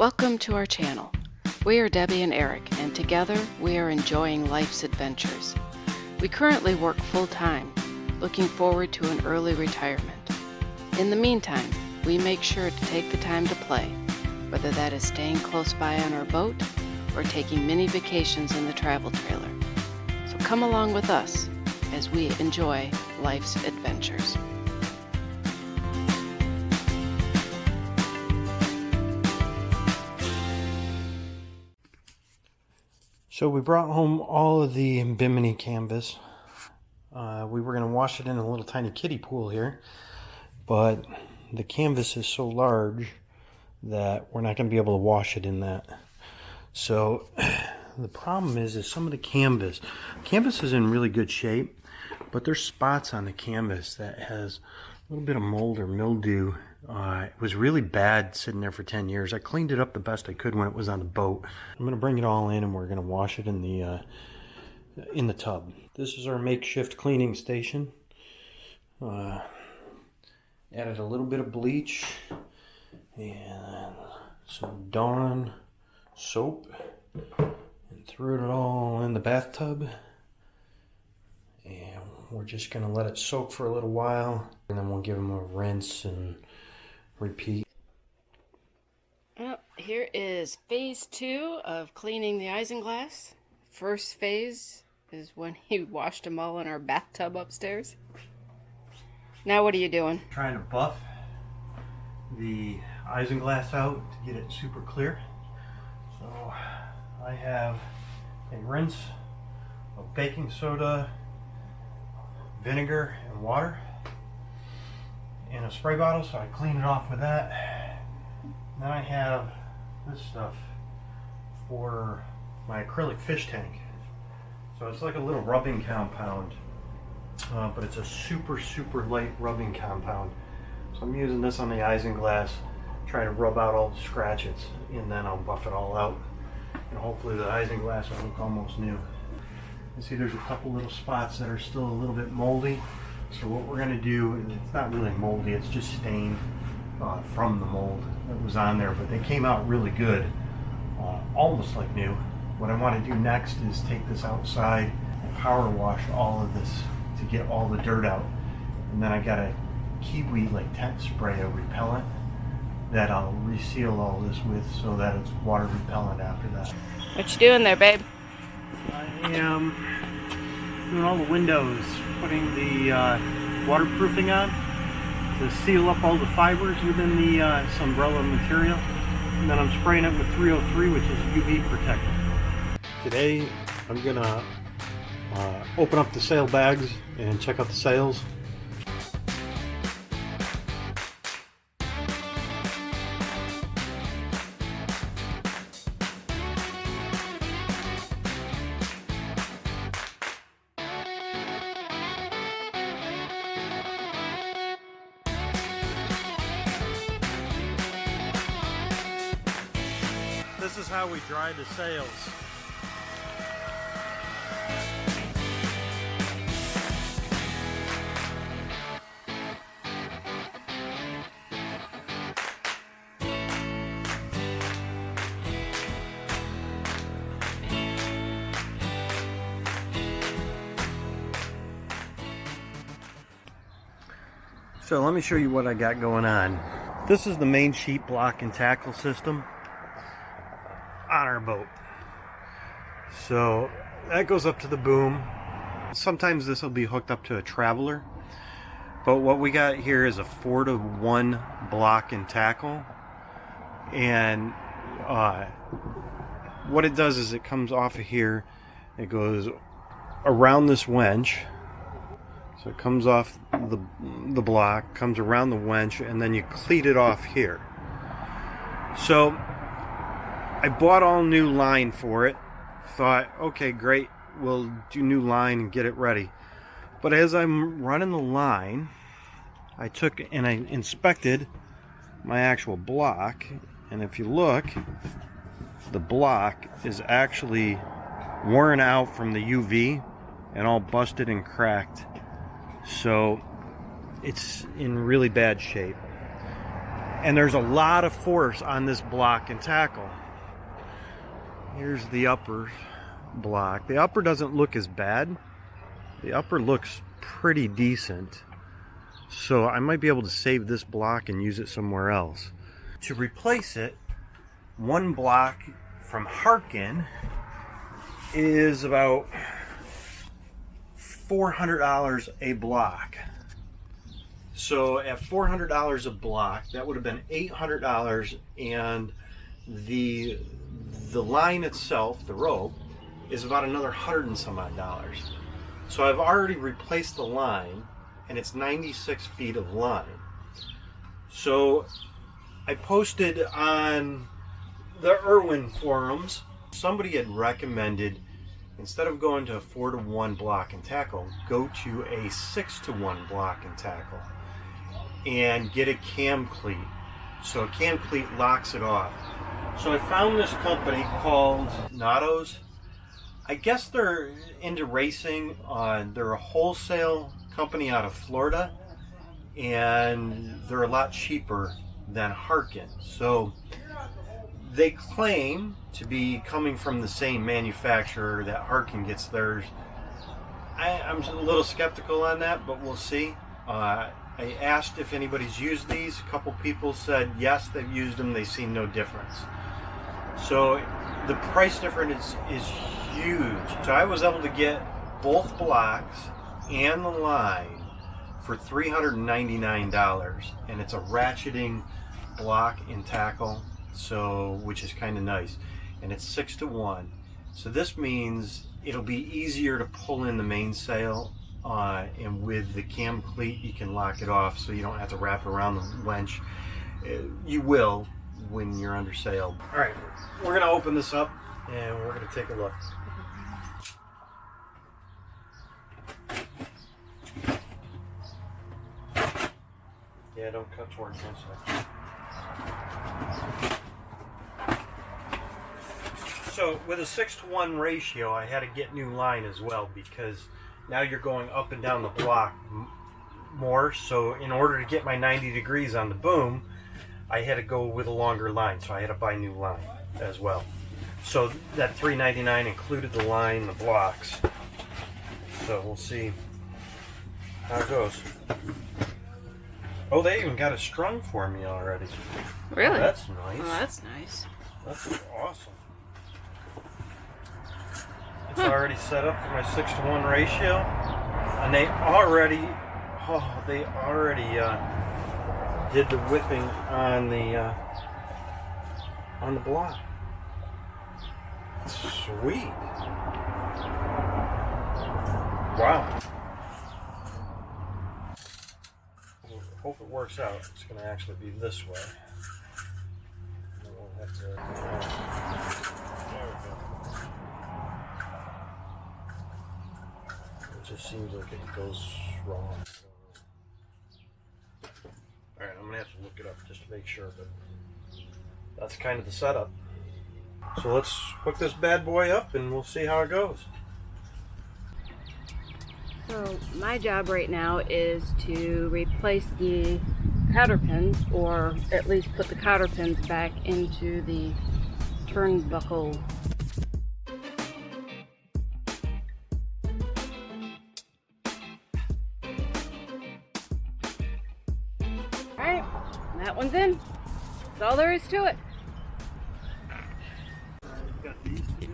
Welcome to our channel. We are Debbie and Eric, and together we are enjoying life's adventures. We currently work full-time, looking forward to an early retirement. In the meantime, we make sure to take the time to play, whether that is staying close by on our boat or taking mini vacations in the travel trailer. So come along with us as we enjoy life's adventures. So we brought home all of the Bimini canvas. We were going to wash it in a little tiny kiddie pool here, but the canvas is so large that we're not going to be able to wash it in that. So the problem is some of the canvas is in really good shape, but there's spots on the canvas that has a little bit of mold or mildew. It was really bad sitting there for 10 years. I cleaned it up the best I could when it was on the boat. I'm going to bring it all in and we're going to wash it in the tub. This is our makeshift cleaning station. Added a little bit of bleach and some Dawn soap and threw it all in the bathtub. And we're just going to let it soak for a little while, and then we'll give them a rinse and repeat. Well, here is phase 2 of cleaning the isinglass. First phase is when he washed them all in our bathtub upstairs. Now what are you doing? Trying to buff the isinglass out to get it super clear. So I have a rinse of baking soda, vinegar, and water in a spray bottle, so I clean it off with that. Then I have this stuff for my acrylic fish tank. So it's like a little rubbing compound, but it's a super light rubbing compound. So I'm using this on the isinglass, trying to rub out all the scratches, and then I'll buff it all out, and hopefully the isinglass will look almost new. You see there's a couple little spots that are still a little bit moldy. So what we're going to do, it's not really moldy, it's just stain from the mold that was on there, but they came out really good, almost like new. What I want to do next is take this outside and power wash all of this to get all the dirt out. And then I got a kiwi like tent spray, a repellent, that I'll reseal all this with so that it's water repellent after that. What you doing there, babe? I am doing all the windows, putting the waterproofing on to seal up all the fibers within the umbrella material. And then I'm spraying it with 303, which is UV protectant. Today I'm gonna open up the sail bags and check out the sails. This is how we dry the sails. So let me show you what I got going on. This is the main sheet block and tackle system on our boat. So that goes up to the boom. Sometimes this will be hooked up to a traveler, but what we got here is a 4-to-1 block and tackle, and what it does is it comes off of here, it goes around this winch, so it comes off the block, comes around the winch, and then you cleat it off here. So I bought all new line for it. Thought, okay, great, we'll do new line and get it ready. But as I'm running the line, I took and I inspected my actual block, and if you look, the block is actually worn out from the UV and all busted and cracked. So it's in really bad shape. And there's a lot of force on this block and tackle. Here's the upper block. The upper doesn't look as bad. The upper looks pretty decent. So I might be able to save this block and use it somewhere else. To replace it, one block from Harkin is about $400 a block. So at $400 a block, that would have been $800, and the line itself, the rope, is about another $100 and some odd dollars. So I've already replaced the line, and it's 96 feet of line. So I posted on the Irwin forums, somebody had recommended, instead of going to a 4-to-1 block and tackle, go to a 6-to-1 block and tackle and get a cam cleat. So a cam cleat locks it off. So I found this company called Natos. I guess they're into racing. They're a wholesale company out of Florida, and they're a lot cheaper than Harkin. So they claim to be coming from the same manufacturer that Harkin gets theirs. I'm a little skeptical on that, but we'll see. I asked if anybody's used these. A couple people said yes, they've used them. They've seen no difference. So the price difference is huge. So I was able to get both blocks and the line for $399, and it's a ratcheting block and tackle, so which is kind of nice, and it's 6-to-1. So this means it'll be easier to pull in the mainsail, and with the cam cleat you can lock it off, so you don't have to wrap it around the winch. You will when you're under sail. All right, we're gonna open this up and we're gonna take a look. Yeah, don't cut towards one side. So with a 6-to-1 ratio, I had to get new line as well, because now you're going up and down the block more. So in order to get my 90 degrees on the boom, I had to go with a longer line. So I had to buy new line as well. So that $399 included the line, the blocks. So we'll see how it goes. Oh, they even got it strung for me already. Really? Oh, that's nice. Oh, that's nice. That's awesome. It's already set up for my 6-to-1 ratio, and they already did the whipping on the block. Sweet. Wow. Hope it works out. It's going to actually be this way. And then we'll have to. There we go. It just seems like it goes wrong. Alright, I'm going to have to look it up just to make sure, but that's kind of the setup. So let's hook this bad boy up and we'll see how it goes. So my job right now is to replace the cotter pins, or at least put the cotter pins back into the turnbuckle. Alright, that one's in. That's all there is to it. Got these to do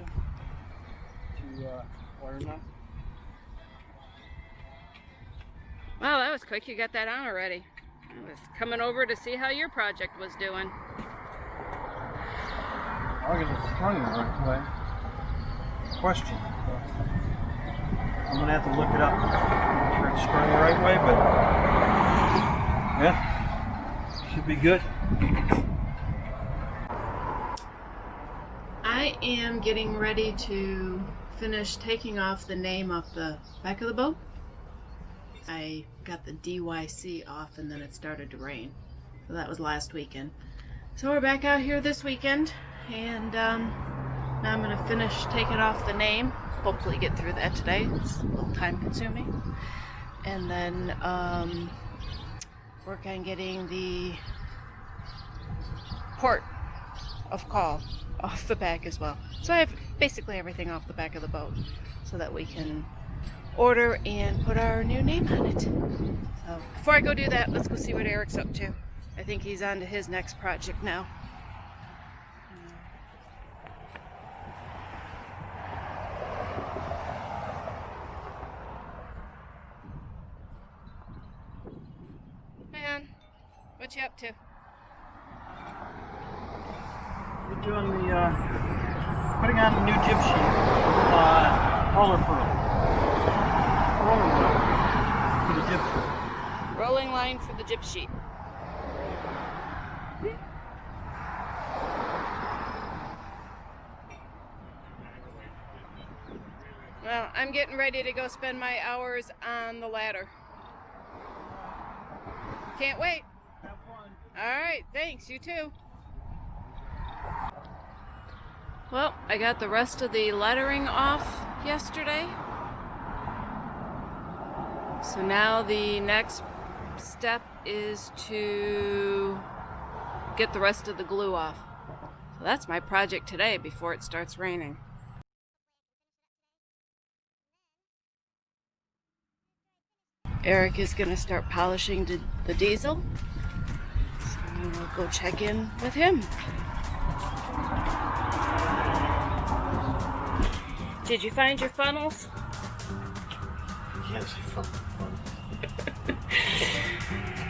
to wire them up. Wow, that was quick. You got that on already. I was coming over to see how your project was doing. I'll get it strung the right way. Question. I'm going to have to look it up. I'm sure it's strung the right way, but yeah, should be good. I am getting ready to finish taking off the name off the back of the boat. I got the DYC off and then it started to rain. So that was last weekend. So we're back out here this weekend, and now I'm going to finish taking off the name. Hopefully get through that today. It's a little time consuming. And then work on getting the port of call off the back as well. So I have basically everything off the back of the boat so that we can order and put our new name on it. So before I go do that, let's go see what Eric's up to. I think he's on to his next project now. Man, what you up to? We're doing the, putting on the new jib sheet, roller furl. Rolling line for the jib sheet. Rolling line for the jib sheet. Well, I'm getting ready to go spend my hours on the ladder. Can't wait. Have fun. All right, thanks. You too. Well, I got the rest of the lettering off yesterday. So now the next step is to get the rest of the glue off. So that's my project today before it starts raining. Eric is going to start polishing the diesel. So we'll go check in with him. Did you find your funnels? Yes, I found the fun.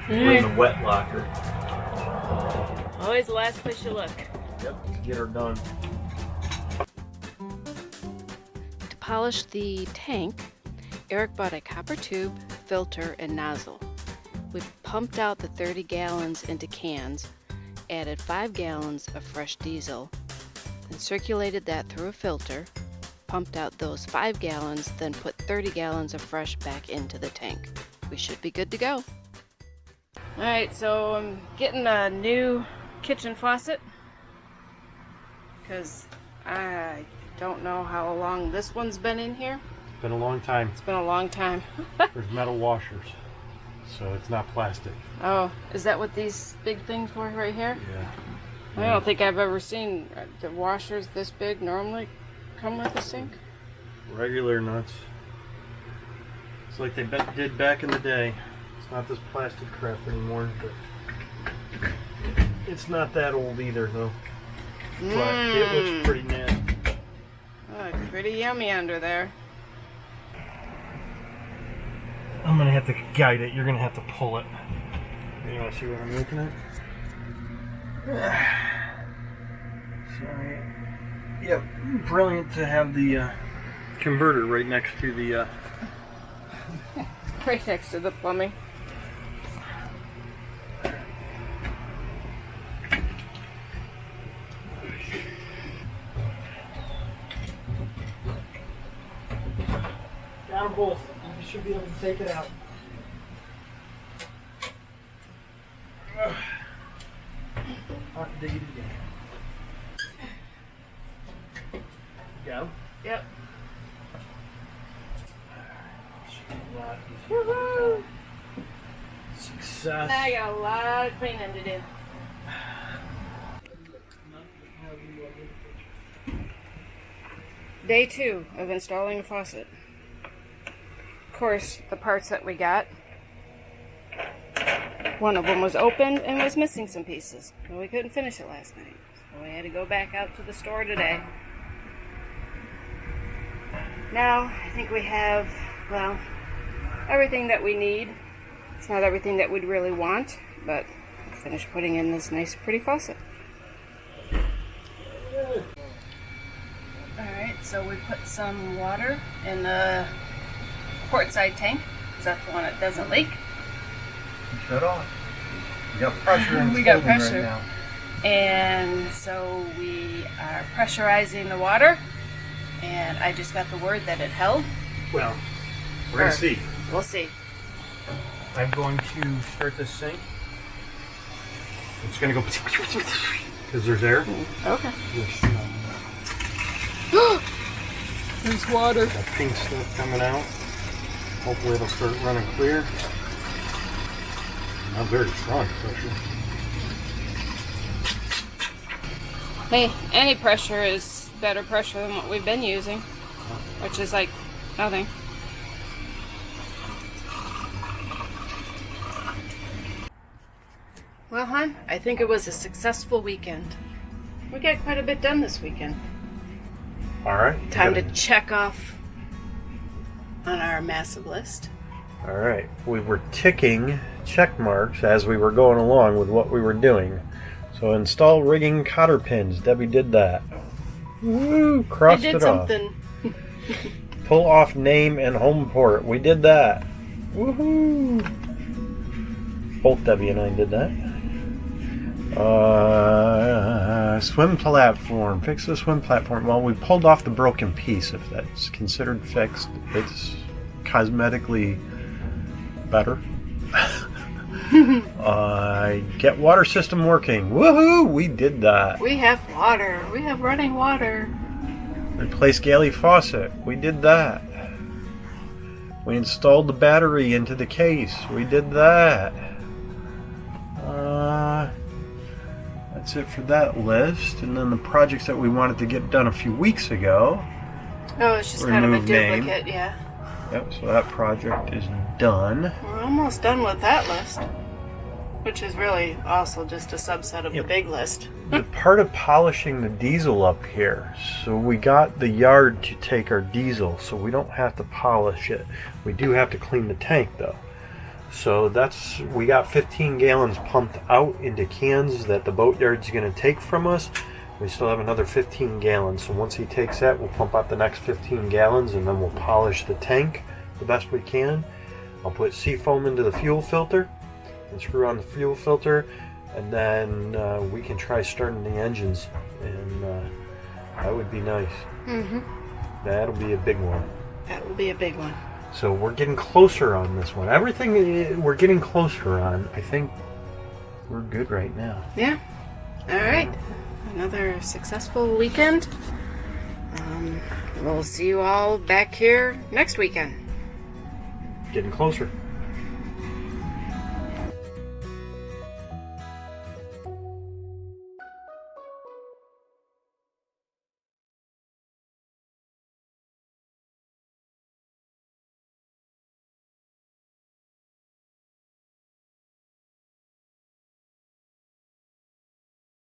We're in the wet locker. Always the last place you look. Yep, get her done. To polish the tank, Eric bought a copper tube, filter, and nozzle. We pumped out the 30 gallons into cans, added 5 gallons of fresh diesel, then circulated that through a filter, pumped out those 5 gallons, then put 30 gallons of fresh back into the tank. We should be good to go. Alright, so I'm getting a new kitchen faucet because I don't know how long this one's been in here. It's been a long time. It's been a long time. There's metal washers, so it's not plastic. Oh, is that what these big things were right here? Yeah. I don't think I've ever seen the washers this big normally come with a sink. Regular nuts. It's like they did back in the day. It's not this plastic crap anymore, but it's not that old either, though. But it looks pretty nasty. Oh, it's pretty yummy under there. I'm gonna have to guide it. You're gonna have to pull it. You wanna see what I'm looking at? Sorry. Yep, brilliant to have the converter right next to the. Right next to the plumbing. Got them both. You should be able to take it out. Hot diggity dig. Got them? Yep. Woohoo! Success. Now I got a lot of cleaning to do. Day 2 of installing a faucet. Of course, the parts that we got, one of them was open and was missing some pieces. So we couldn't finish it last night. So we had to go back out to the store today. Now, I think we have, well, everything that we need. It's not everything that we'd really want, but finished putting in this nice, pretty faucet. Alright, so we put some water in the port side tank, because that's the one that doesn't leak. Shut off. We got pressure in We got the right pressure. now. And so we are pressurizing the water, and I just got the word that it held. Well, we're going to see. We'll see. I'm going to start this sink. It's going to go because there's air. Okay. There's water. That pink stuff coming out. Hopefully it'll start running clear. Not very strong pressure. Hey, any pressure is better pressure than what we've been using, which is like nothing. Well, hon, I think it was a successful weekend. We got quite a bit done this weekend. All right. Time to check off on our massive list. All right. We were ticking check marks as we were going along with what we were doing. So install rigging cotter pins. Debbie did that. Woo! Crossed it off. I did something. Pull off name and home port. We did that. Woohoo! Both Debbie and I did that. Swim platform. Fix the swim platform. Well, we pulled off the broken piece. If that's considered fixed, it's cosmetically better. Get water system working. Woohoo! We did that. We have water. We have running water. Replace galley faucet. We did that. We installed the battery into the case. We did that. That's it for that list. And then the projects that we wanted to get done a few weeks ago. Oh, it's just kind of a Remove name. duplicate, yeah. Yep, so that project is done. We're almost done with that list, which is really also just a subset of the big list. The part of polishing the diesel up here, so we got the yard to take our diesel, so we don't have to polish it. We do have to clean the tank though. So we got 15 gallons pumped out into cans that the boatyard's going to take from us. We still have another 15 gallons, so once he takes that, we'll pump out the next 15 gallons and then we'll polish the tank the best we can. I'll put seafoam into the fuel filter and screw on the fuel filter, and then we can try starting the engines, and that would be nice. Mm-hmm. That'll be a big one. That will be a big one. So we're getting closer on this one. Everything we're getting closer on. I think we're good right now. Yeah. All right. Another successful weekend. We'll see you all back here next weekend. Getting closer.